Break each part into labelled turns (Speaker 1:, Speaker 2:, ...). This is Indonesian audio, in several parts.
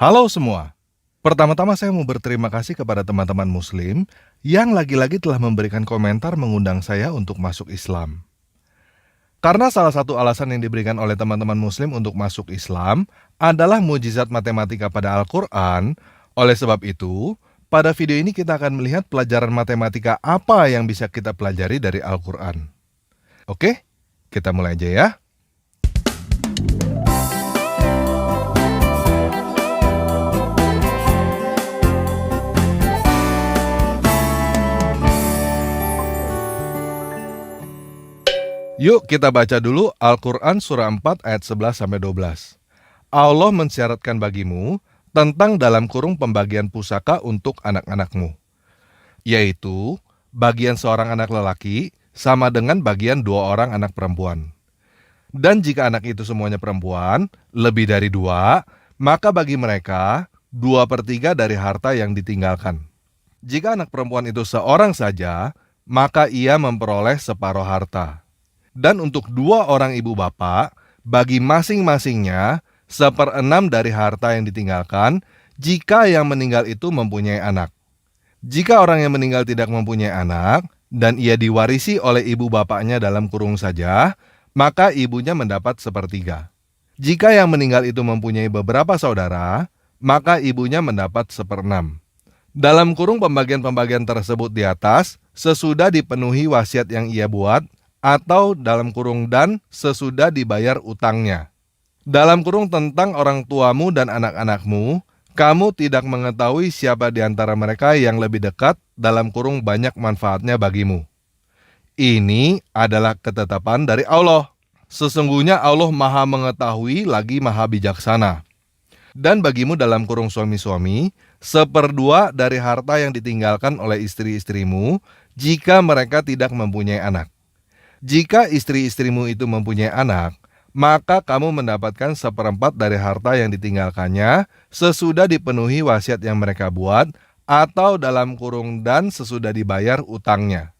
Speaker 1: Halo semua. Pertama-tama saya mau berterima kasih kepada teman-teman Muslim yang lagi-lagi telah memberikan komentar mengundang saya untuk masuk Islam. Karena salah satu alasan yang diberikan oleh teman-teman Muslim untuk masuk Islam adalah mukjizat matematika pada Al-Quran. Oleh sebab itu, pada video ini kita akan melihat pelajaran matematika apa yang bisa kita pelajari dari Al-Quran. Oke, kita mulai aja ya. Yuk kita baca dulu Al-Quran surah 4 ayat 11-12. Allah mensyaratkan bagimu tentang dalam kurung pembagian pusaka untuk anak-anakmu, yaitu bagian seorang anak lelaki sama dengan bagian 2 orang anak perempuan. Dan jika anak itu semuanya perempuan, lebih dari 2, maka bagi mereka 2/3 dari harta yang ditinggalkan. Jika anak perempuan itu seorang saja, maka ia memperoleh separuh harta. Dan untuk 2 orang ibu bapak, bagi masing-masingnya 1/6 dari harta yang ditinggalkan jika yang meninggal itu mempunyai anak. Jika orang yang meninggal tidak mempunyai anak, dan ia diwarisi oleh ibu bapaknya dalam kurung saja, maka ibunya mendapat 1/3. Jika yang meninggal itu mempunyai beberapa saudara, maka ibunya mendapat 1/6. Dalam kurung pembagian-pembagian tersebut di atas, sesudah dipenuhi wasiat yang ia buat, atau dalam kurung dan sesudah dibayar utangnya. Dalam kurung tentang orang tuamu dan anak-anakmu, kamu tidak mengetahui siapa di antara mereka yang lebih dekat, dalam kurung banyak manfaatnya bagimu. Ini adalah ketetapan dari Allah. Sesungguhnya Allah Maha Mengetahui lagi Maha Bijaksana. Dan bagimu dalam kurung suami-suami, 1/2 dari harta yang ditinggalkan oleh istri-istrimu jika mereka tidak mempunyai anak. Jika istri-istrimu itu mempunyai anak, maka kamu mendapatkan 1/4 dari harta yang ditinggalkannya sesudah dipenuhi wasiat yang mereka buat, atau dalam kurung dan sesudah dibayar utangnya.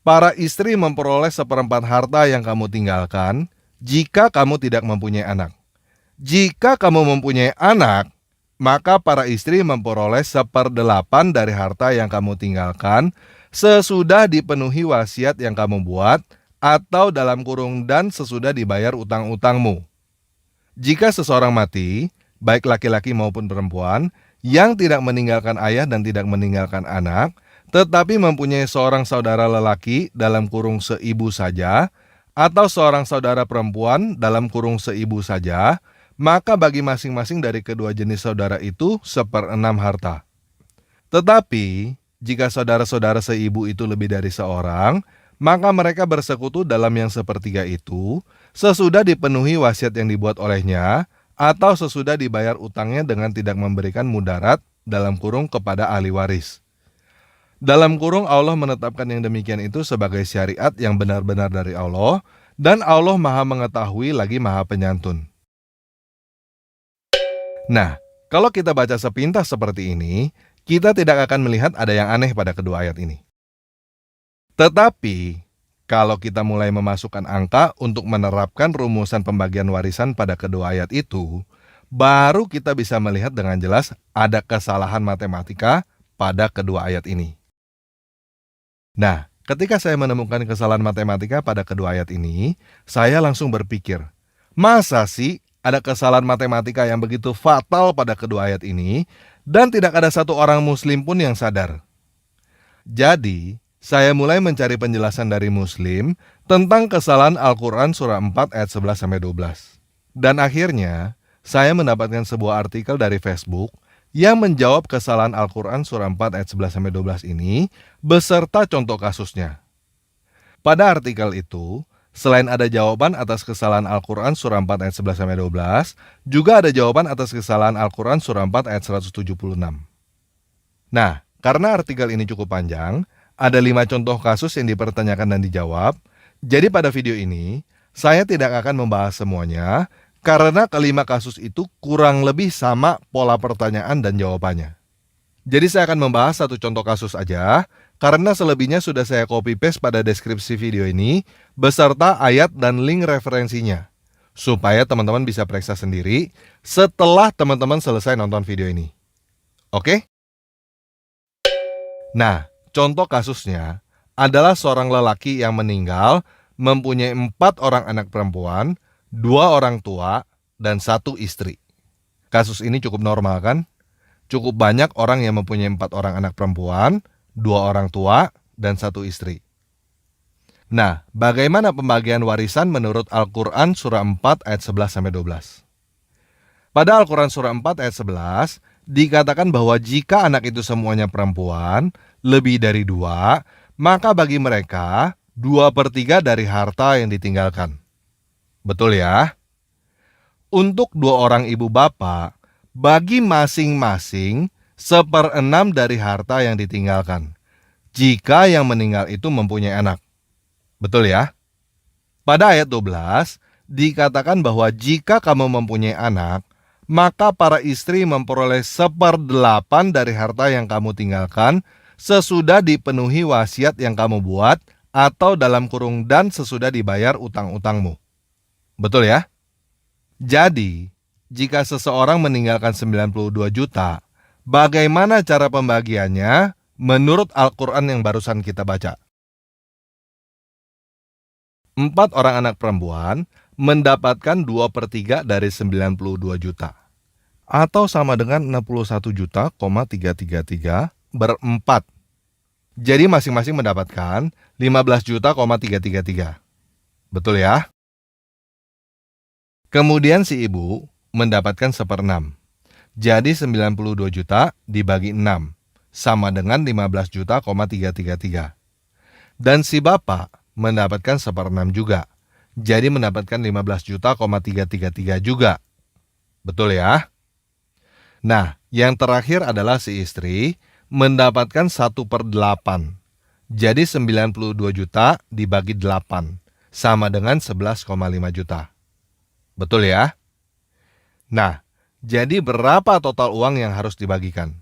Speaker 1: Para istri memperoleh 1/4 harta yang kamu tinggalkan jika kamu tidak mempunyai anak. Jika kamu mempunyai anak, maka para istri memperoleh 1/8 dari harta yang kamu tinggalkan sesudah dipenuhi wasiat yang kamu buat, atau dalam kurung dan sesudah dibayar utang-utangmu. Jika seseorang mati, baik laki-laki maupun perempuan, yang tidak meninggalkan ayah dan tidak meninggalkan anak, tetapi mempunyai seorang saudara lelaki dalam kurung seibu saja, atau seorang saudara perempuan dalam kurung seibu saja, maka bagi masing-masing dari kedua jenis saudara itu 1/6 harta. Tetapi jika saudara-saudara seibu itu lebih dari seorang, maka mereka bersekutu dalam yang 1/3 itu sesudah dipenuhi wasiat yang dibuat olehnya, atau sesudah dibayar utangnya dengan tidak memberikan mudarat dalam kurung kepada ahli waris. Dalam kurung Allah menetapkan yang demikian itu sebagai syariat yang benar-benar dari Allah, dan Allah Maha Mengetahui lagi Maha Penyantun. Nah, kalau kita baca sepintas seperti ini, kita tidak akan melihat ada yang aneh pada kedua ayat ini. Tetapi, kalau kita mulai memasukkan angka untuk menerapkan rumusan pembagian warisan pada kedua ayat itu, baru kita bisa melihat dengan jelas ada kesalahan matematika pada kedua ayat ini. Nah, ketika saya menemukan kesalahan matematika pada kedua ayat ini, saya langsung berpikir, masa sih ada kesalahan matematika yang begitu fatal pada kedua ayat ini, dan tidak ada satu orang muslim pun yang sadar? Jadi, saya mulai mencari penjelasan dari Muslim tentang kesalahan Al-Quran surah 4 ayat 11-12. Dan akhirnya, saya mendapatkan sebuah artikel dari Facebook yang menjawab kesalahan Al-Quran surah 4 ayat 11-12 ini beserta contoh kasusnya. Pada artikel itu, selain ada jawaban atas kesalahan Al-Quran surah 4 ayat 11-12, juga ada jawaban atas kesalahan Al-Quran surah 4 ayat 176. Nah, karena artikel ini cukup panjang, ada 5 contoh kasus yang dipertanyakan dan dijawab. Jadi pada video ini, saya tidak akan membahas semuanya, karena kelima kasus itu kurang lebih sama pola pertanyaan dan jawabannya. Jadi saya akan membahas satu contoh kasus aja, karena selebihnya sudah saya copy paste pada deskripsi video ini, beserta ayat dan link referensinya. supaya teman-teman bisa periksa sendiri setelah teman-teman selesai nonton video ini. Oke? Nah, contoh kasusnya adalah seorang lelaki yang meninggal mempunyai 4 orang anak perempuan, 2 orang tua, dan 1 istri. Kasus ini cukup normal kan? Cukup banyak orang yang mempunyai 4 orang anak perempuan, 2 orang tua, dan 1 istri. Nah, bagaimana pembagian warisan menurut Al-Quran surah 4 ayat 11-12? Pada Al-Quran surah 4 ayat 11, dikatakan bahwa jika anak itu semuanya perempuan, lebih dari 2, maka bagi mereka 2/3 dari harta yang ditinggalkan. Betul ya? Untuk 2 orang ibu bapak, bagi masing-masing 1/6 dari harta yang ditinggalkan, jika yang meninggal itu mempunyai anak. Betul ya? Pada ayat 12, dikatakan bahwa jika kamu mempunyai anak, maka para istri memperoleh 1/8 dari harta yang kamu tinggalkan sesudah dipenuhi wasiat yang kamu buat atau dalam kurung dan sesudah dibayar utang-utangmu. Betul ya? Jadi, jika seseorang meninggalkan 92 juta, bagaimana cara pembagiannya menurut Al-Quran yang barusan kita baca? 4 orang anak perempuan mendapatkan 2/3 dari 92 juta. Atau sama dengan 61 juta, 333 berempat. Jadi masing-masing mendapatkan 15 juta, 333. Betul ya? Kemudian si ibu mendapatkan 1/6. Jadi 92 juta dibagi 6, sama dengan 15 juta, 333. Dan si bapak mendapatkan 1/6 juga. Jadi mendapatkan 15 juta, 333 juga. Betul ya? Nah, yang terakhir adalah si istri mendapatkan 1/8. Jadi 92 juta dibagi 8, sama dengan 11,5 juta. Betul ya? Nah, jadi berapa total uang yang harus dibagikan?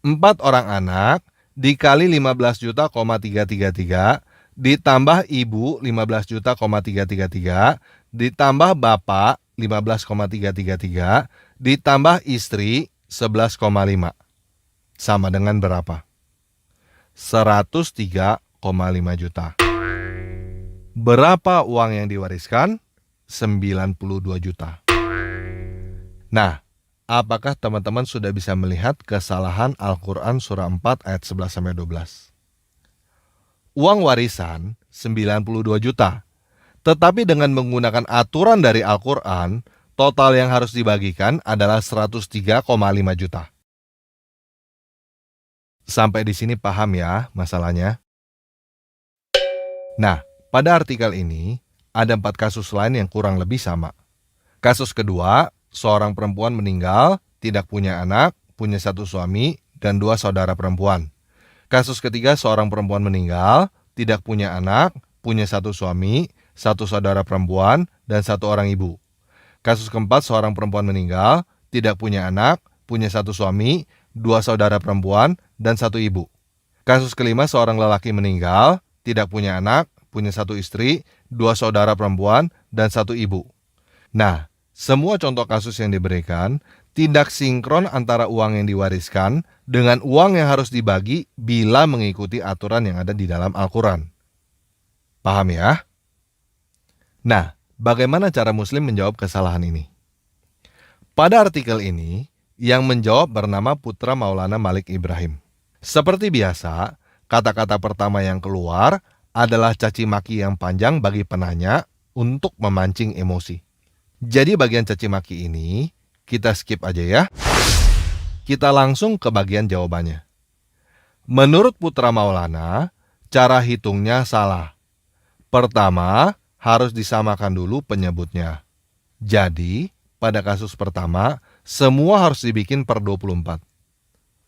Speaker 1: 4 orang anak dikali 15 juta, 333, ditambah ibu 15 juta, 333, ditambah bapak 15,333, ditambah istri 11,5. Sama dengan berapa? 103,5 juta. Berapa uang yang diwariskan? 92 juta. Nah, apakah teman-teman sudah bisa melihat kesalahan Al-Quran surah 4 ayat 11-12? Uang warisan 92 juta. Tetapi dengan menggunakan aturan dari Al-Quran, total yang harus dibagikan adalah 103,5 juta. Sampai di sini paham ya masalahnya? Nah, pada artikel ini ada 4 kasus lain yang kurang lebih sama. Kasus kedua, seorang perempuan meninggal, tidak punya anak, punya 1 suami, dan 2 saudara perempuan. Kasus ketiga, seorang perempuan meninggal, tidak punya anak, punya 1 suami, 1 saudara perempuan, dan 1 orang ibu. Kasus keempat, seorang perempuan meninggal, tidak punya anak, punya 1 suami, 2 saudara perempuan, dan 1 ibu. Kasus kelima, seorang lelaki meninggal, tidak punya anak, punya 1 istri, 2 saudara perempuan, dan 1 ibu. Nah, semua contoh kasus yang diberikan tidak sinkron antara uang yang diwariskan dengan uang yang harus dibagi bila mengikuti aturan yang ada di dalam Al-Quran. Paham ya? Nah, bagaimana cara Muslim menjawab kesalahan ini? Pada artikel ini, yang menjawab bernama Putra Maulana Malik Ibrahim. Seperti biasa, kata-kata pertama yang keluar adalah caci maki yang panjang bagi penanya untuk memancing emosi. Jadi bagian caci maki ini kita skip aja ya. Kita langsung ke bagian jawabannya. Menurut Putra Maulana, cara hitungnya salah. Pertama, harus disamakan dulu penyebutnya. Jadi, pada kasus pertama, semua harus dibikin per 24.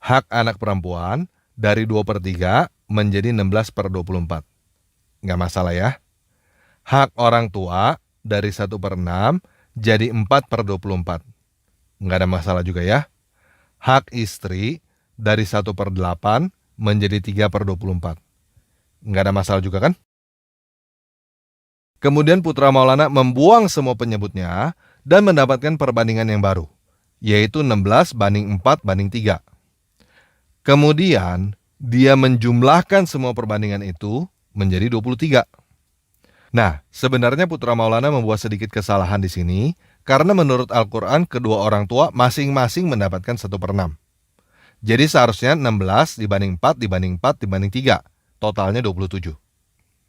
Speaker 1: Hak anak perempuan dari 2/3 menjadi 16/24. Nggak masalah ya. Hak orang tua dari 1/6 jadi 4/24. Nggak ada masalah juga ya. Hak istri dari 1/8 menjadi 3/24. Nggak ada masalah juga kan? Kemudian Putra Maulana membuang semua penyebutnya dan mendapatkan perbandingan yang baru, yaitu 16:4:3. Kemudian dia menjumlahkan semua perbandingan itu menjadi 23. Nah, sebenarnya Putra Maulana membuat sedikit kesalahan di sini karena menurut Al-Quran kedua orang tua masing-masing mendapatkan 1/6. Jadi seharusnya 16 dibanding 4 dibanding 4 dibanding 3, totalnya 27.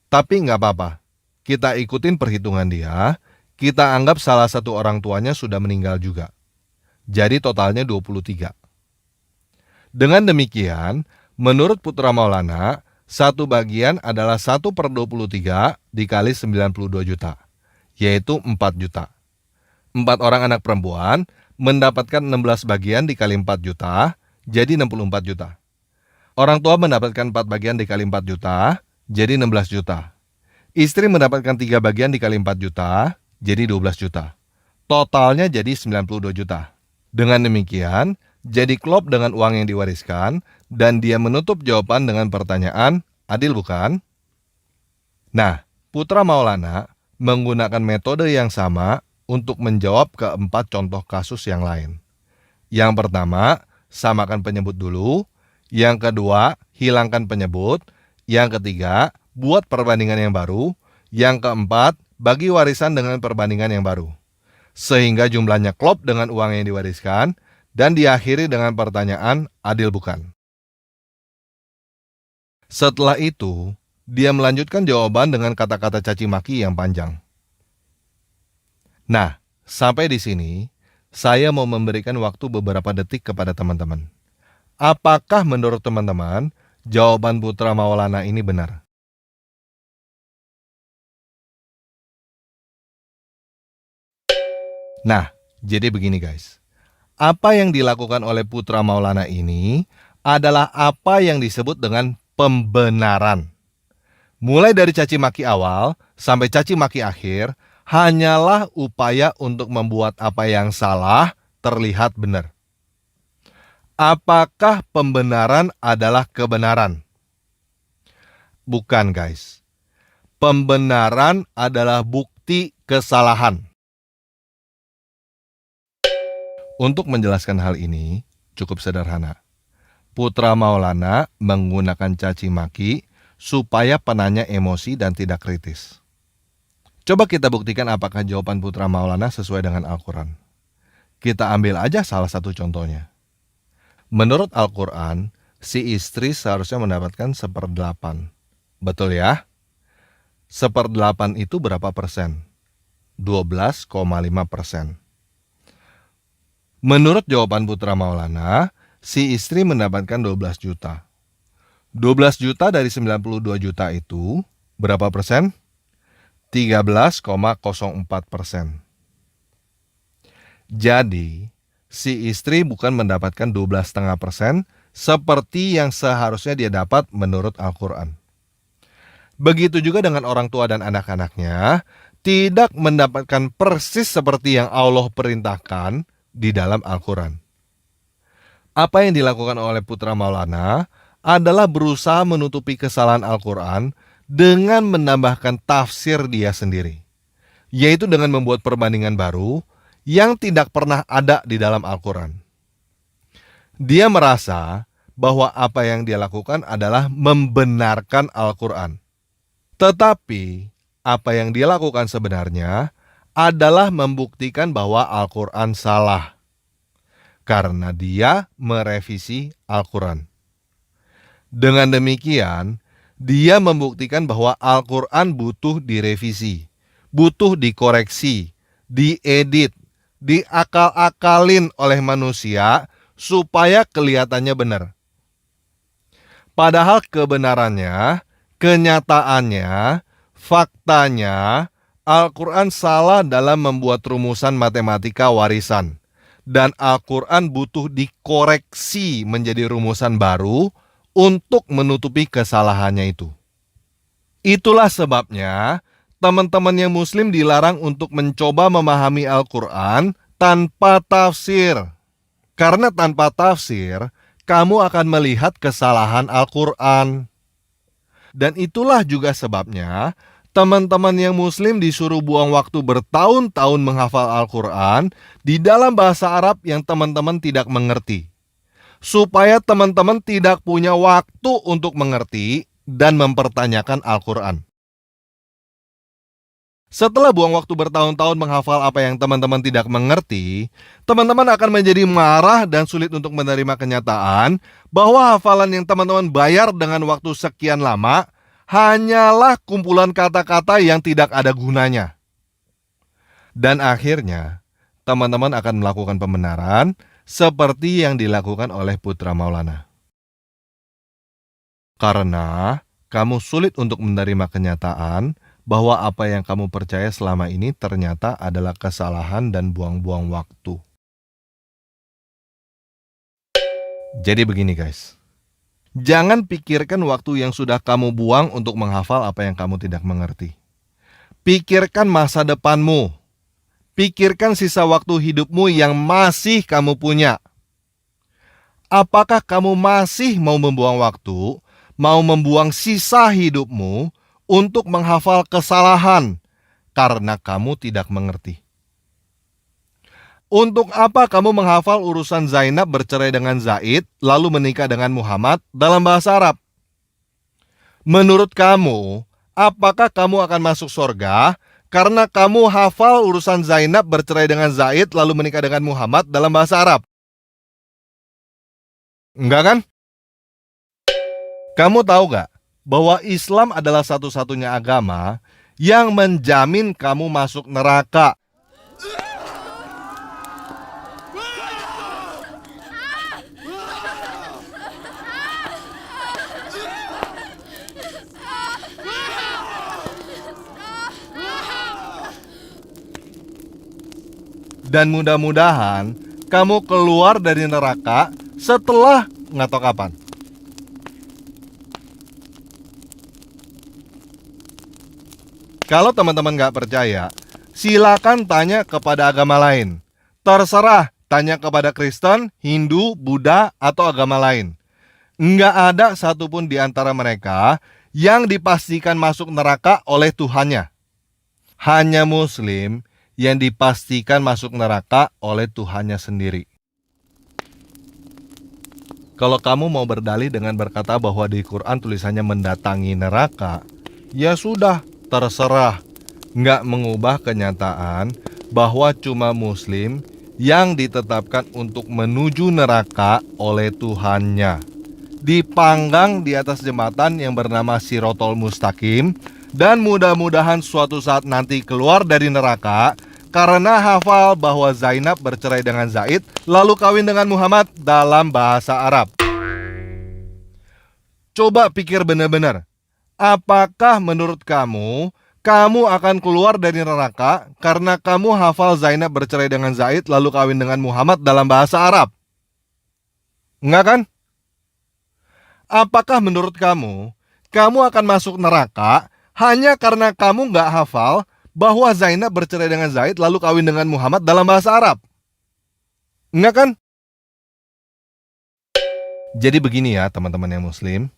Speaker 1: Tapi nggak apa-apa, kita ikutin perhitungan dia, kita anggap salah satu orang tuanya sudah meninggal juga. Jadi totalnya 23. Dengan demikian, menurut Putra Maulana, satu bagian adalah 1/23 dikali 92 juta, yaitu 4 juta. 4 orang anak perempuan mendapatkan 16 bagian dikali 4 juta, jadi 64 juta. Orang tua mendapatkan 4 bagian dikali 4 juta, jadi 16 juta. Istri mendapatkan 3 bagian dikali 4 juta, jadi 12 juta. Totalnya jadi 92 juta. Dengan demikian, jadi klop dengan uang yang diwariskan, dan dia menutup jawaban dengan pertanyaan, adil bukan? Nah, Putra Maulana menggunakan metode yang sama untuk menjawab keempat contoh kasus yang lain. Yang pertama, samakan penyebut dulu. Yang kedua, hilangkan penyebut. Yang ketiga, buat perbandingan yang baru. Yang keempat, bagi warisan dengan perbandingan yang baru. Sehingga jumlahnya klop dengan uang yang diwariskan, dan diakhiri dengan pertanyaan, adil bukan? Setelah itu, dia melanjutkan jawaban dengan kata-kata caci maki yang panjang. Nah, sampai di sini, saya mau memberikan waktu beberapa detik kepada teman-teman. Apakah menurut teman-teman, jawaban Putra Maulana ini benar? Nah, jadi begini guys. Apa yang dilakukan oleh Putra Maulana ini adalah apa yang disebut dengan pembenaran. Mulai dari caci maki awal sampai caci maki akhir hanyalah upaya untuk membuat apa yang salah terlihat benar. Apakah pembenaran adalah kebenaran? Bukan guys. Pembenaran adalah bukti kesalahan. Untuk menjelaskan hal ini cukup sederhana. Putra Maulana menggunakan caci maki supaya penanya emosi dan tidak kritis. Coba kita buktikan apakah jawaban Putra Maulana sesuai dengan Al-Quran. Kita ambil aja salah satu contohnya. Menurut Al-Quran, si istri seharusnya mendapatkan 1/8. Betul ya? 1/8 itu berapa persen? 12,5%. Menurut jawaban Putra Maulana, si istri mendapatkan 12 juta. 12 juta dari 92 juta itu berapa persen? 13,04%. Jadi, si istri bukan mendapatkan 12,5% seperti yang seharusnya dia dapat menurut Al-Quran. Begitu juga dengan orang tua dan anak-anaknya, tidak mendapatkan persis seperti yang Allah perintahkan di dalam Al-Quran. Apa yang dilakukan oleh Putra Maulana adalah berusaha menutupi kesalahan Al-Quran dengan menambahkan tafsir dia sendiri, yaitu dengan membuat perbandingan baru yang tidak pernah ada di dalam Al-Quran. Dia merasa bahwa apa yang dia lakukan adalah membenarkan Al-Quran. Tetapi apa yang dia lakukan sebenarnya adalah membuktikan bahwa Al-Quran salah, karena dia merevisi Al-Quran. Dengan demikian, dia membuktikan bahwa Al-Quran butuh direvisi, butuh dikoreksi, diedit, diakal-akalin oleh manusia supaya kelihatannya benar. Padahal kebenarannya, kenyataannya, faktanya, Al-Quran salah dalam membuat rumusan matematika warisan. Dan Al-Quran butuh dikoreksi menjadi rumusan baru untuk menutupi kesalahannya itu. Itulah sebabnya teman-teman yang muslim dilarang untuk mencoba memahami Al-Quran tanpa tafsir. Karena tanpa tafsir, kamu akan melihat kesalahan Al-Quran. Dan itulah juga sebabnya Teman-teman yang muslim disuruh buang waktu bertahun-tahun menghafal Al-Quran di dalam bahasa Arab yang teman-teman tidak mengerti. Supaya teman-teman tidak punya waktu untuk mengerti dan mempertanyakan Al-Quran. Setelah buang waktu bertahun-tahun menghafal apa yang teman-teman tidak mengerti, teman-teman akan menjadi marah dan sulit untuk menerima kenyataan bahwa hafalan yang teman-teman bayar dengan waktu sekian lama hanyalah kumpulan kata-kata yang tidak ada gunanya. Dan akhirnya, teman-teman akan melakukan pembenaran seperti yang dilakukan oleh Putra Maulana. Karena kamu sulit untuk menerima kenyataan bahwa apa yang kamu percaya selama ini ternyata adalah kesalahan dan buang-buang waktu. Jadi begini guys, jangan pikirkan waktu yang sudah kamu buang untuk menghafal apa yang kamu tidak mengerti. Pikirkan masa depanmu. Pikirkan sisa waktu hidupmu yang masih kamu punya. Apakah kamu masih mau membuang waktu, mau membuang sisa hidupmu untuk menghafal kesalahan karena kamu tidak mengerti? Untuk apa kamu menghafal urusan Zainab bercerai dengan Zaid lalu menikah dengan Muhammad dalam bahasa Arab? Menurut kamu, apakah kamu akan masuk surga karena kamu hafal urusan Zainab bercerai dengan Zaid lalu menikah dengan Muhammad dalam bahasa Arab? Enggak kan? Kamu tahu gak bahwa Islam adalah satu-satunya agama yang menjamin kamu masuk neraka? Dan mudah-mudahan kamu keluar dari neraka setelah nggak tahu kapan. Kalau teman-teman nggak percaya, silakan tanya kepada agama lain. Terserah, tanya kepada Kristen, Hindu, Buddha, atau agama lain. Nggak ada satupun di antara mereka yang dipastikan masuk neraka oleh Tuhannya. Hanya Muslim yang dipastikan masuk neraka oleh Tuhannya sendiri. Kalau kamu mau berdalih dengan berkata bahwa di Quran tulisannya mendatangi neraka, ya sudah, terserah. Nggak mengubah kenyataan bahwa cuma Muslim yang ditetapkan untuk menuju neraka oleh Tuhannya. Dipanggang di atas jembatan yang bernama Sirotol Mustaqim, dan mudah-mudahan suatu saat nanti keluar dari neraka karena hafal bahwa Zainab bercerai dengan Zaid lalu kawin dengan Muhammad dalam bahasa Arab. Coba pikir benar-benar, apakah menurut kamu akan keluar dari neraka karena kamu hafal Zainab bercerai dengan Zaid lalu kawin dengan Muhammad dalam bahasa Arab? Enggak kan? Apakah menurut kamu akan masuk neraka hanya karena kamu nggak hafal bahwa Zainab bercerai dengan Zaid lalu kawin dengan Muhammad dalam bahasa Arab? Enggak kan? Jadi begini ya teman-teman yang Muslim,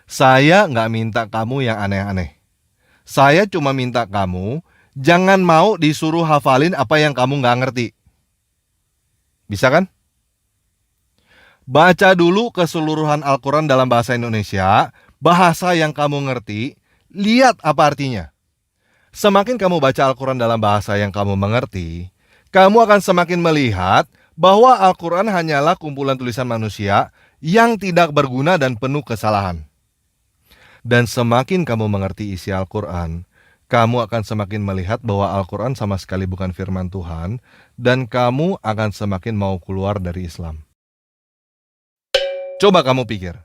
Speaker 1: saya nggak minta kamu yang aneh-aneh. Saya cuma minta kamu jangan mau disuruh hafalin apa yang kamu nggak ngerti. Bisa kan? Baca dulu keseluruhan Al-Quran dalam bahasa Indonesia, bahasa yang kamu ngerti, lihat apa artinya. Semakin kamu baca Al-Quran dalam bahasa yang kamu mengerti, kamu akan semakin melihat bahwa Al-Quran hanyalah kumpulan tulisan manusia yang tidak berguna dan penuh kesalahan. Dan semakin kamu mengerti isi Al-Quran, kamu akan semakin melihat bahwa Al-Quran sama sekali bukan firman Tuhan, dan kamu akan semakin mau keluar dari Islam. Coba kamu pikir,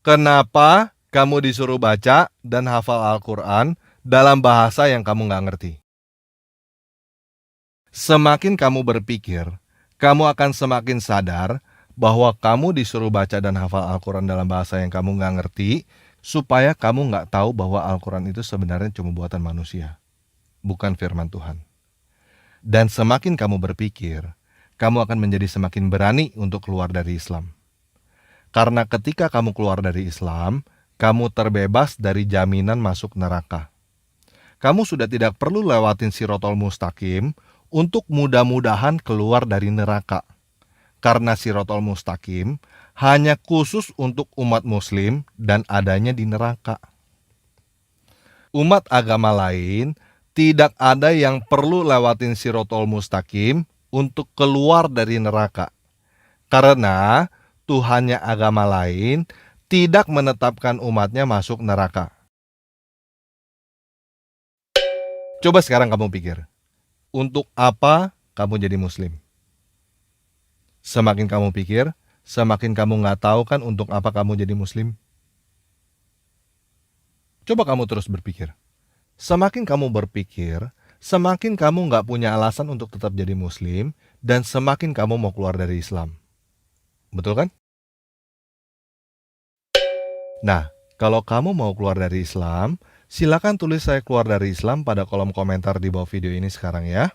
Speaker 1: kenapa kamu disuruh baca dan hafal Al-Quran dalam bahasa yang kamu nggak ngerti? Semakin kamu berpikir, kamu akan semakin sadar bahwa kamu disuruh baca dan hafal Al-Quran dalam bahasa yang kamu nggak ngerti, supaya kamu nggak tahu bahwa Al-Quran itu sebenarnya cuma buatan manusia, bukan firman Tuhan. Dan semakin kamu berpikir, kamu akan menjadi semakin berani untuk keluar dari Islam. Karena ketika kamu keluar dari Islam, kamu terbebas dari jaminan masuk neraka. kamu sudah tidak perlu lewatin Sirotol Mustaqim untuk mudah-mudahan keluar dari neraka. Karena Sirotol Mustaqim hanya khusus untuk umat muslim dan adanya di neraka. Umat agama lain tidak ada yang perlu lewatin Sirotol Mustaqim untuk keluar dari neraka. Karena Tuhannya agama lain tidak menetapkan umatnya masuk neraka. Coba sekarang kamu pikir, untuk apa kamu jadi muslim? Semakin kamu pikir, semakin kamu nggak tahu kan untuk apa kamu jadi muslim? Coba kamu terus berpikir. Semakin kamu berpikir, semakin kamu nggak punya alasan untuk tetap jadi muslim, dan semakin kamu mau keluar dari Islam. Betul kan? Nah, kalau kamu mau keluar dari Islam, silakan tulis saya keluar dari Islam pada kolom komentar di bawah video ini sekarang ya.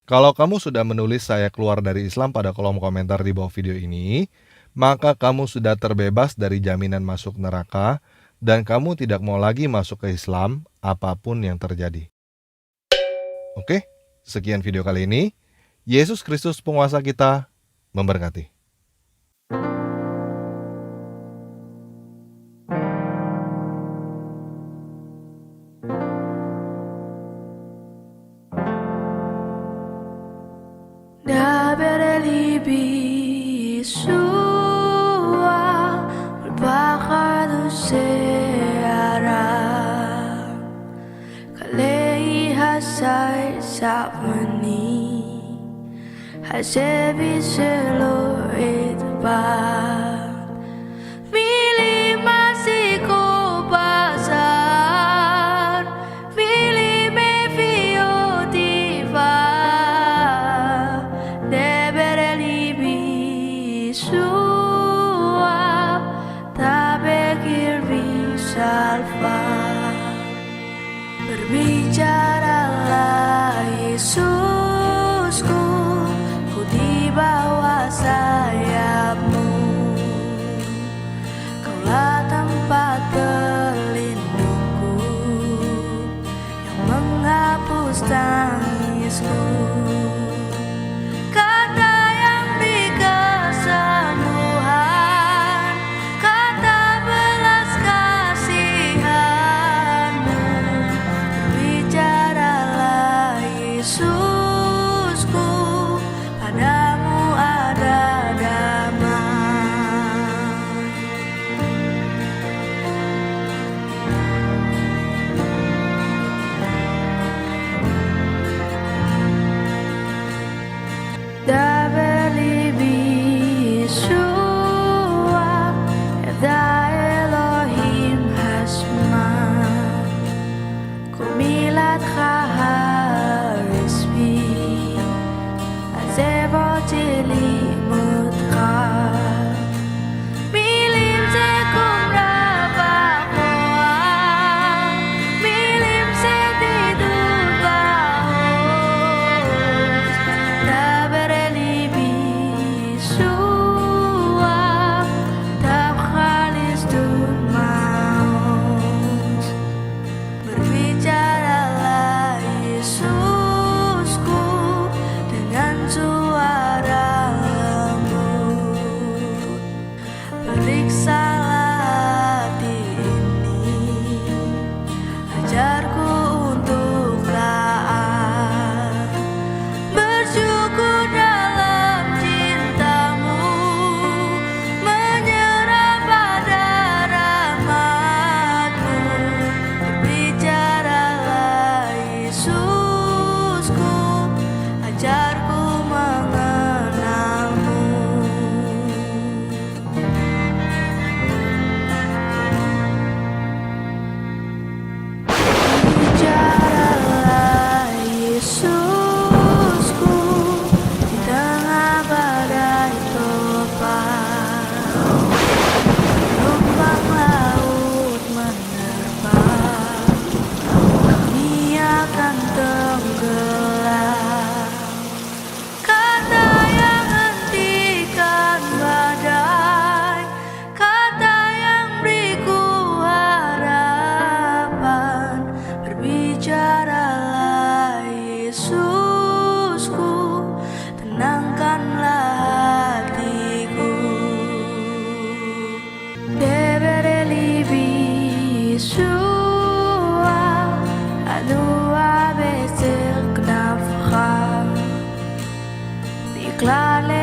Speaker 1: Kalau kamu sudah menulis saya keluar dari Islam pada kolom komentar di bawah video ini, maka kamu sudah terbebas dari jaminan masuk neraka dan kamu tidak mau lagi masuk ke Islam apapun yang terjadi. Oke, sekian video kali ini. Yesus Kristus penguasa kita memberkati.
Speaker 2: Yeshua berbakar seara kalei hasai sapmani hasebi selo etba mili masiko pasar mili me fio diva Yeshua tabekir bisalfa berbicaralah Yesusku ku di bawah sayapmu Claro